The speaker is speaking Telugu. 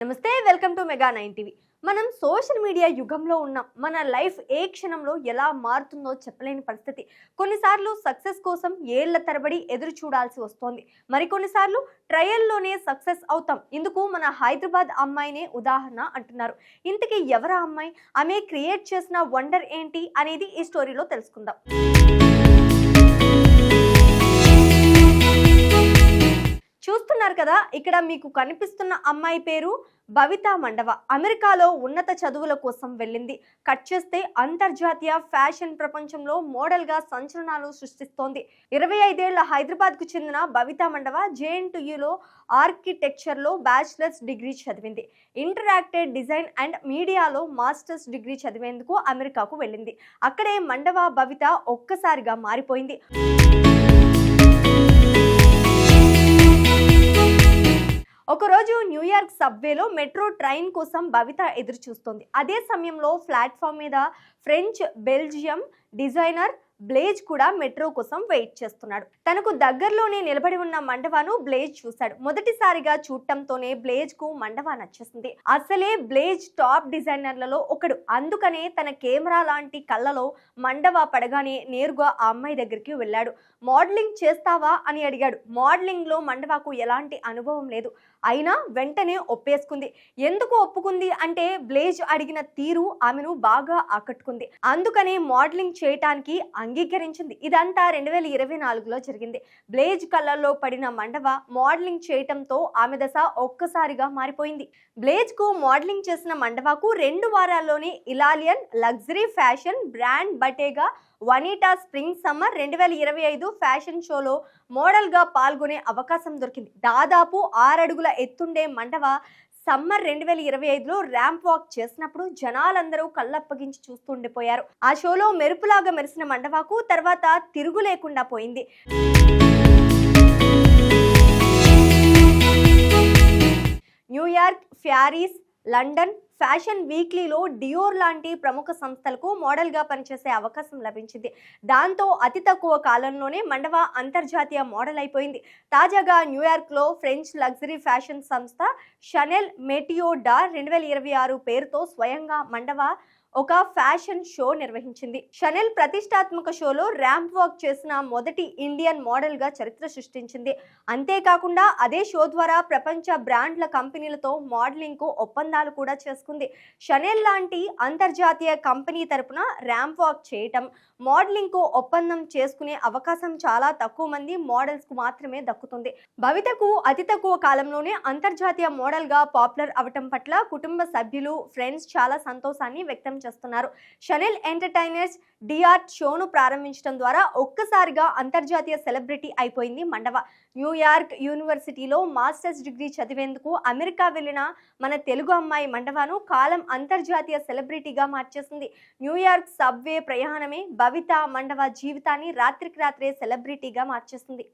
నమస్తే, వెల్కమ్ టు మెగా 9 టీవీ. మనం సోషల్ మీడియా యుగంలో ఉన్నాం. మన లైఫ్ ఏ క్షణంలో ఎలా మారుతుందో చెప్పలేని పరిస్థితి. కొన్నిసార్లు సక్సెస్ కోసం ఏళ్ల తరబడి ఎదురు చూడాల్సి వస్తోంది. మరికొన్నిసార్లు ట్రయల్లోనే సక్సెస్ అవుతాం. ఇందుకు మన హైదరాబాద్ అమ్మాయినే ఉదాహరణ అంటున్నారు. ఇంతకీ ఎవరా అమ్మాయి, ఆమె క్రియేట్ చేసిన వండర్ ఏంటి అనేది ఈ స్టోరీలో తెలుసుకుందాం. చూస్తున్నారు కదా, ఇక్కడ మీకు కనిపిస్తున్న అమ్మాయి పేరు భవితా మండవ. అమెరికాలో ఉన్నత చదువుల కోసం వెళ్ళింది. కట్ చేస్తే అంతర్జాతీయ ఫ్యాషన్ ప్రపంచంలో మోడల్గా సంచలనాలు సృష్టిస్తోంది. 25 ఏళ్ల హైదరాబాద్కు చెందిన భవితా మండవ JNTUలో ఆర్కిటెక్చర్లో బ్యాచిలర్స్ డిగ్రీ చదివింది. ఇంటరాక్టివ్ డిజైన్ అండ్ మీడియాలో మాస్టర్స్ డిగ్రీ చదివేందుకు అమెరికాకు వెళ్ళింది. అక్కడే మండవ భవిత ఒక్కసారిగా మారిపోయింది. ఒకరోజు న్యూయార్క్ సబ్వేలో మెట్రో ట్రైన్ కోసం భవిత ఎదురు చూస్తోంది. అదే సమయంలో ప్లాట్ఫామ్ మీద ఫ్రెంచ్ బెల్జియం డిజైనర్ బ్లేజ్ కూడా మెట్రో కోసం వెయిట్ చేస్తున్నాడు. తనకు దగ్గరలోనే నిలబడి ఉన్న మండవాను బ్లేజ్ చూశాడు. మొదటిసారిగా చూడటంతోనే బ్లేజ్ కు మండవా నచ్చేసింది. అసలే బ్లేజ్ టాప్ డిజైనర్లలో ఒకడు. అందుకనే తన కెమెరా లాంటి కళ్ళలో మండవా పడగానే నేరుగా ఆ అమ్మాయి దగ్గరికి వెళ్ళాడు. మోడలింగ్ చేస్తావా అని అడిగాడు. మోడలింగ్ లో మండవాకు ఎలాంటి అనుభవం లేదు. అయినా వెంటనే ఒప్పేసుకుంది. ఎందుకు ఒప్పుకుంది అంటే బ్లేజ్ అడిగిన తీరు ఆమెను బాగా ఆకట్టుకుంది. అందుకనే మోడలింగ్ చేయటానికి అంగీకరించింది. ఇదంతా 2024లో జరిగింది. బ్లేజ్ కళ్ళల్లో పడిన మండవ మోడలింగ్ చేయటంతో ఆమె దశ ఒక్కసారిగా మారిపోయింది. బ్లేజ్ కు మోడలింగ్ చేసిన మండవకు 2 వారాల్లోనే Italian luxury fashion brand Bottega Veneta spring summer 2025 fashion షోలో మోడల్గా పాల్గొనే అవకాశం దొరికింది. దాదాపు 6 అడుగుల ఎత్తుండే మండవ సమ్మర్ 2025లో ర్యాంప్ వాక్ చేసినప్పుడు జనాలందరూ కళ్ళప్పగించి చూస్తుండిపోయారు. ఆ షోలో మెరుపులాగా మెరిసిన మండవాకు తర్వాత తిరుగు లేకుండా పోయింది. న్యూయార్క్, ప్యారిస్, లండన్ ఫ్యాషన్ వీక్లీలో డియోర్ లాంటి ప్రముఖ సంస్థలకు మోడల్గా పనిచేసే అవకాశం లభించింది. దాంతో అతి తక్కువ కాలంలోనే మండవ అంతర్జాతీయ మోడల్ అయిపోయింది. తాజాగా న్యూయార్క్లో ఫ్రెంచ్ లగ్జరీ ఫ్యాషన్ సంస్థ షనెల్ మెటియో డార్ 2026 పేరుతో స్వయంగా మండవ ఒక ఫ్యాషన్ షో నిర్వహించింది. షనెల్ ప్రతిష్టాత్మక షోలో ర్యాంప్ వాక్ చేసిన మొదటి ఇండియన్ మోడల్ గా చరిత్ర సృష్టించింది. అంతేకాకుండా అదే షో ద్వారా ప్రపంచ బ్రాండ్ల కంపెనీలతో మోడలింగ్ కు ఒప్పందాలు కూడా చేసుకుంది. షనెల్ లాంటి అంతర్జాతీయ కంపెనీ తరపున ర్యాంప్ వాక్ చేయటం, మోడలింగ్ కు ఒప్పందం చేసుకునే అవకాశం చాలా తక్కువ మంది మోడల్స్ కు మాత్రమే దక్కుతుంది. భవితకు అతి తక్కువ కాలంలోనే అంతర్జాతీయ మోడల్ గా పాపులర్ అవటం పట్ల కుటుంబ సభ్యులు, ఫ్రెండ్స్ చాలా సంతోషాన్ని వ్యక్తం చేస్తున్నారు. షనెల్ ఎంటర్టైనర్స్ డిఆర్ట్ షోను ప్రారంభించడం ద్వారా ఒక్కసారిగా అంతర్జాతీయ సెలబ్రిటీ అయిపోయింది మండవ. న్యూయార్క్ యూనివర్సిటీలో మాస్టర్స్ డిగ్రీ చదివేందుకు అమెరికా వెళ్లిన మన తెలుగు అమ్మాయి మండవాను కాలం అంతర్జాతీయ సెలబ్రిటీగా మార్చేసింది. న్యూయార్క్ సబ్వే ప్రయాణమే భవిత మండవ జీవితాన్ని రాత్రికి రాత్రే సెలబ్రిటీగా మార్చేసింది.